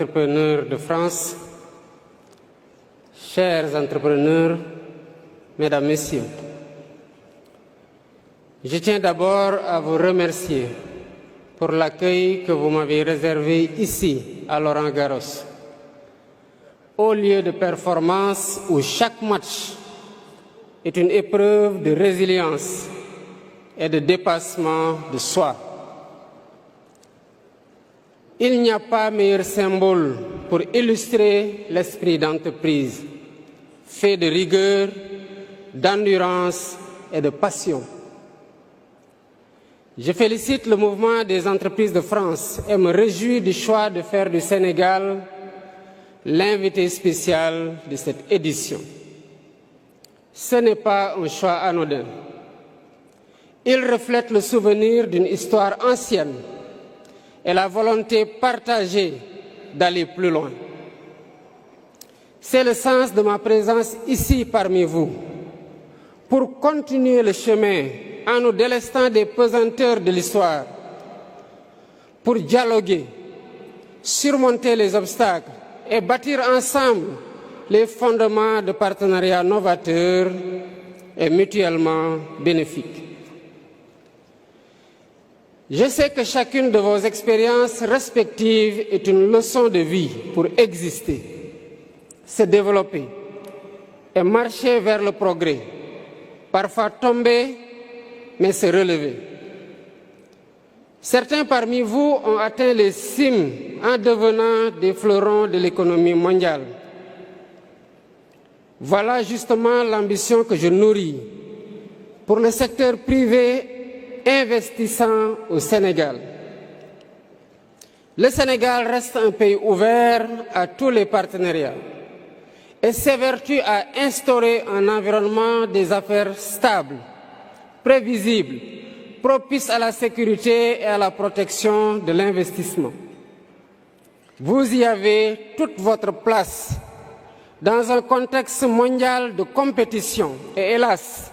entrepreneurs de France, chers entrepreneurs, Mesdames, Messieurs, je tiens d'abord à vous remercier pour l'accueil que vous m'avez réservé ici, à Laurent-Garros, au lieu de performance où chaque match est une épreuve de résilience et de dépassement de soi. Il n'y a pas meilleur symbole pour illustrer l'esprit d'entreprise, fait de rigueur, d'endurance et de passion. Je félicite le mouvement des entreprises de France et me réjouis du choix de faire du Sénégal l'invité spécial de cette édition. Ce n'est pas un choix anodin. Il reflète le souvenir d'une histoire ancienne et la volonté partagée d'aller plus loin. C'est le sens de ma présence ici parmi vous, pour continuer le chemin en nous délestant des pesanteurs de l'histoire, pour dialoguer, surmonter les obstacles et bâtir ensemble les fondements de partenariats novateurs et mutuellement bénéfiques. Je sais que chacune de vos expériences respectives est une leçon de vie pour exister, se développer et marcher vers le progrès, parfois tomber, mais se relever. Certains parmi vous ont atteint les cimes en devenant des fleurons de l'économie mondiale. Voilà justement l'ambition que je nourris pour le secteur privé investissant au Sénégal. Le Sénégal reste un pays ouvert à tous les partenariats et s'évertue à instaurer un environnement des affaires stable, prévisible, propice à la sécurité et à la protection de l'investissement. Vous y avez toute votre place dans un contexte mondial de compétition et, hélas,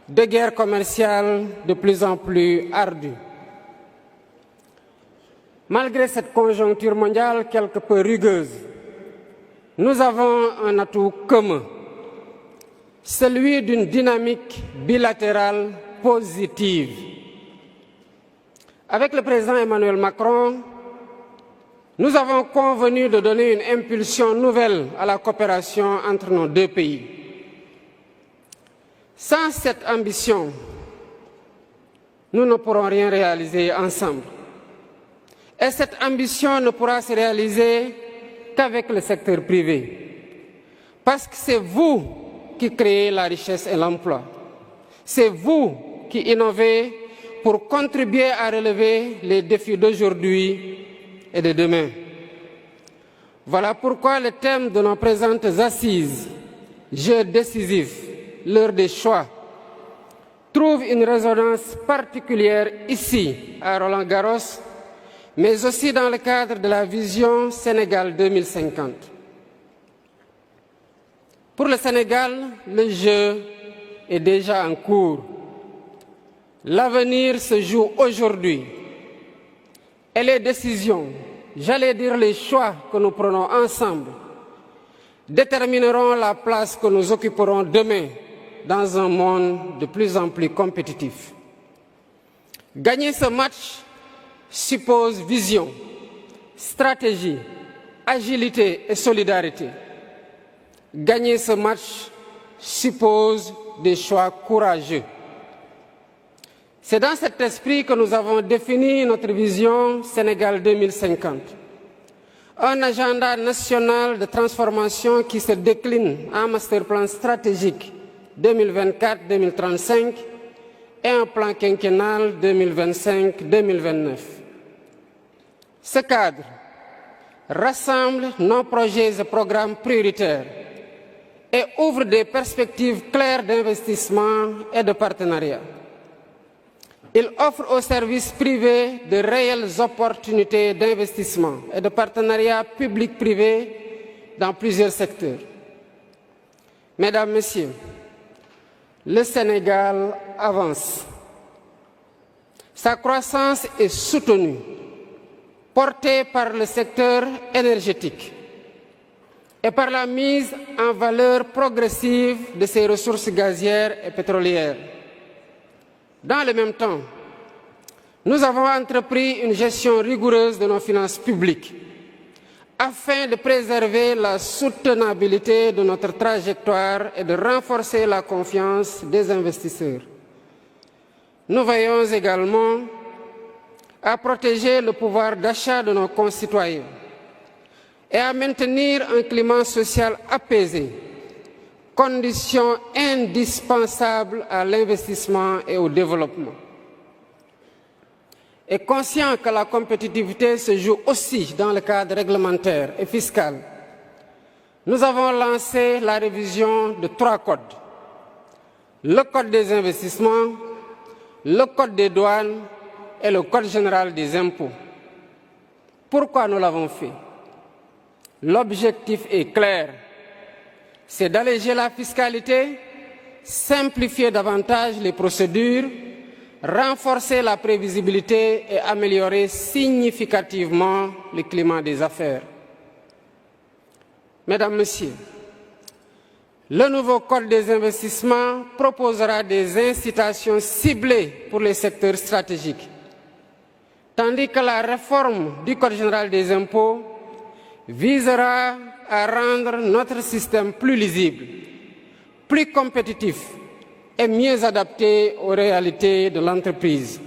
de guerre commerciale de plus en plus ardue. Malgré cette conjoncture mondiale quelque peu rugueuse, nous avons un atout commun, celui d'une dynamique bilatérale positive. Avec le président Emmanuel Macron, nous avons convenu de donner une impulsion nouvelle à la coopération entre nos deux pays. Sans cette ambition, nous ne pourrons rien réaliser ensemble. Et cette ambition ne pourra se réaliser qu'avec le secteur privé. Parce que c'est vous qui créez la richesse et l'emploi. C'est vous qui innovez pour contribuer à relever les défis d'aujourd'hui et de demain. Voilà pourquoi le thème de nos présentes assises, jeu décisif, l'heure des choix, trouve une résonance particulière ici, à Roland-Garros, mais aussi dans le cadre de la vision Sénégal 2050. Pour le Sénégal, le jeu est déjà en cours. L'avenir se joue aujourd'hui. Et les décisions, j'allais dire les choix que nous prenons ensemble, détermineront la place que nous occuperons demain dans un monde de plus en plus compétitif. Gagner ce match suppose vision, stratégie, agilité et solidarité. Gagner ce match suppose des choix courageux. C'est dans cet esprit que nous avons défini notre vision Sénégal 2050. Un agenda national de transformation qui se décline en master plan stratégique 2024-2035 et un plan quinquennal 2025-2029. Ce cadre rassemble nos projets et programmes prioritaires et ouvre des perspectives claires d'investissement et de partenariat. Il offre aux services privés de réelles opportunités d'investissement et de partenariat public-privé dans plusieurs secteurs. Mesdames, Messieurs, le Sénégal avance. Sa croissance est soutenue. portée par le secteur énergétique et par la mise en valeur progressive de ses ressources gazières et pétrolières. Dans le même temps, nous avons entrepris une gestion rigoureuse de nos finances publiques afin de préserver la soutenabilité de notre trajectoire et de renforcer la confiance des investisseurs. Nous veillons également à protéger le pouvoir d'achat de nos concitoyens et à maintenir un climat social apaisé, condition indispensable à l'investissement et au développement. Et conscient que la compétitivité se joue aussi dans le cadre réglementaire et fiscal, nous avons lancé la révision de 3 codes. Le Code des investissements, le Code des douanes et le Code général des impôts. Pourquoi nous l'avons fait? L'objectif est clair, c'est d'alléger la fiscalité, simplifier davantage les procédures, renforcer la prévisibilité et améliorer significativement le climat des affaires. Mesdames, Messieurs, le nouveau Code des investissements proposera des incitations ciblées pour les secteurs stratégiques, tandis que la réforme du Code général des impôts visera à rendre notre système plus lisible, plus compétitif et mieux adapté aux réalités de l'entreprise.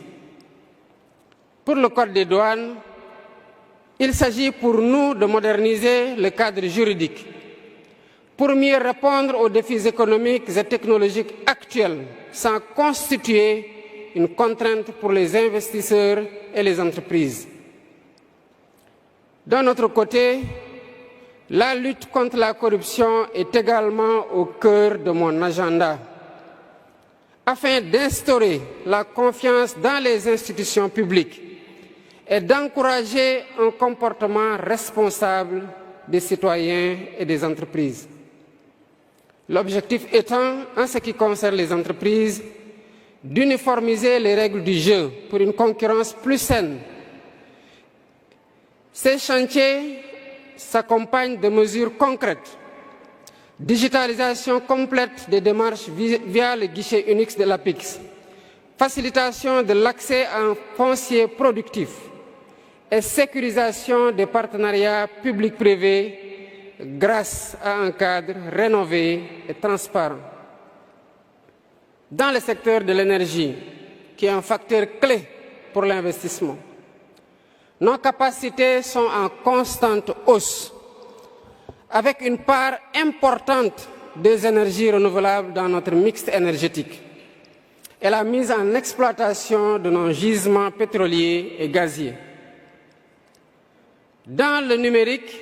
Pour le Code des douanes, il s'agit pour nous de moderniser le cadre juridique pour mieux répondre aux défis économiques et technologiques actuels sans constituer une contrainte pour les investisseurs et les entreprises. D'un autre côté, la lutte contre la corruption est également au cœur de mon agenda. Afin d'instaurer la confiance dans les institutions publiques et d'encourager un comportement responsable des citoyens et des entreprises. L'objectif étant, en ce qui concerne les entreprises, d'uniformiser les règles du jeu pour une concurrence plus saine. Ces chantiers s'accompagnent de mesures concrètes. Digitalisation complète des démarches via le guichet unique de l'APIX, facilitation de l'accès à un foncier productif et sécurisation des partenariats publics-privés grâce à un cadre rénové et transparent. Dans le secteur de l'énergie, qui est un facteur clé pour l'investissement, nos capacités sont en constante hausse, avec une part importante des énergies renouvelables dans notre mix énergétique et la mise en exploitation de nos gisements pétroliers et gaziers. Dans le numérique,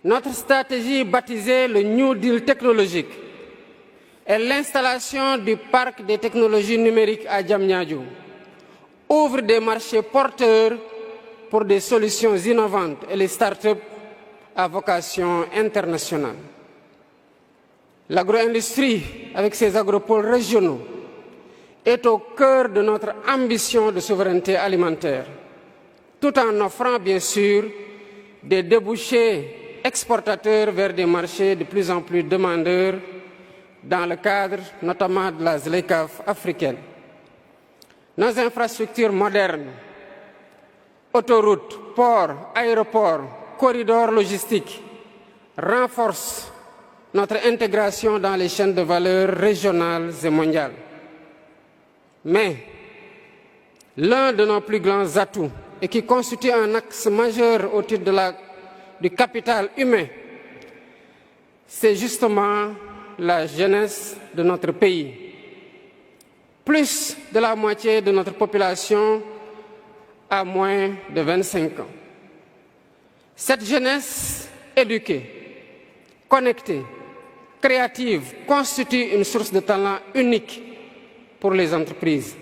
notre stratégie baptisée le New Deal technologique et l'installation du parc des technologies numériques à Diamniadio ouvre des marchés porteurs pour des solutions innovantes et les start-up à vocation internationale. L'agro-industrie, avec ses agropoles régionaux, est au cœur de notre ambition de souveraineté alimentaire, tout en offrant bien sûr des débouchés exportateurs vers des marchés de plus en plus demandeurs dans le cadre notamment de la ZLECAf africaine. Nos infrastructures modernes, autoroutes, ports, aéroports, corridors logistiques renforcent notre intégration dans les chaînes de valeur régionales et mondiales. Mais l'un de nos plus grands atouts et qui constitue un axe majeur au titre du capital humain, c'est justement la jeunesse de notre pays. Plus de la moitié de notre population a moins de 25 ans. Cette jeunesse éduquée, connectée, créative, constitue une source de talent unique pour les entreprises.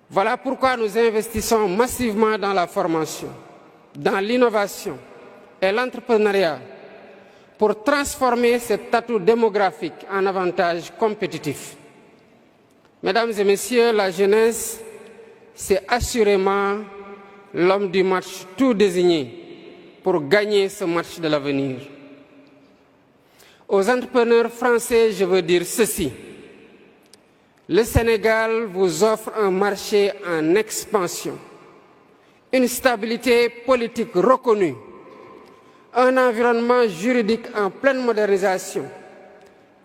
Voilà pourquoi nous investissons massivement dans la formation, dans l'innovation et l'entrepreneuriat pour transformer cet atout démographique en avantage compétitif. Mesdames et Messieurs, la jeunesse, c'est assurément l'homme du match tout désigné pour gagner ce match de l'avenir. Aux entrepreneurs français, je veux dire ceci. Le Sénégal vous offre un marché en expansion, une stabilité politique reconnue, un environnement juridique en pleine modernisation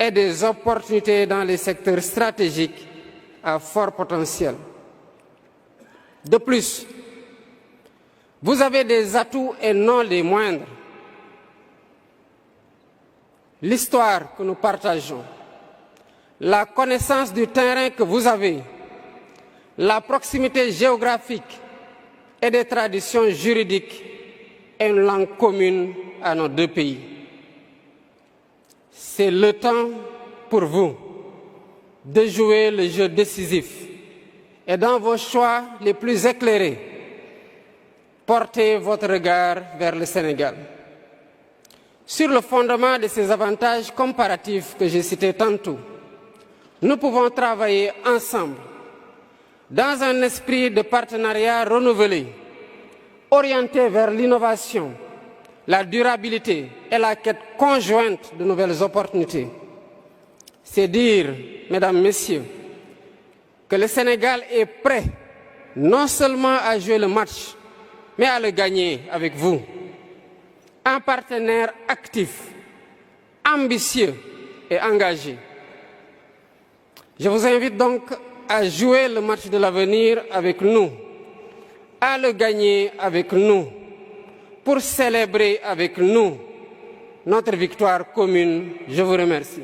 et des opportunités dans les secteurs stratégiques à fort potentiel. De plus, vous avez des atouts et non les moindres. L'histoire que nous partageons, la connaissance du terrain que vous avez, la proximité géographique et des traditions juridiques et une langue commune à nos deux pays. C'est le temps pour vous de jouer le jeu décisif et dans vos choix les plus éclairés, portez votre regard vers le Sénégal. Sur le fondement de ces avantages comparatifs que j'ai cités tantôt, nous pouvons travailler ensemble dans un esprit de partenariat renouvelé, orienté vers l'innovation, la durabilité et la quête conjointe de nouvelles opportunités. C'est dire, mesdames, messieurs, que le Sénégal est prêt non seulement à jouer le match, mais à le gagner avec vous. Un partenaire actif, ambitieux et engagé. Je vous invite donc à jouer le match de l'avenir avec nous, à le gagner avec nous, pour célébrer avec nous notre victoire commune. Je vous remercie.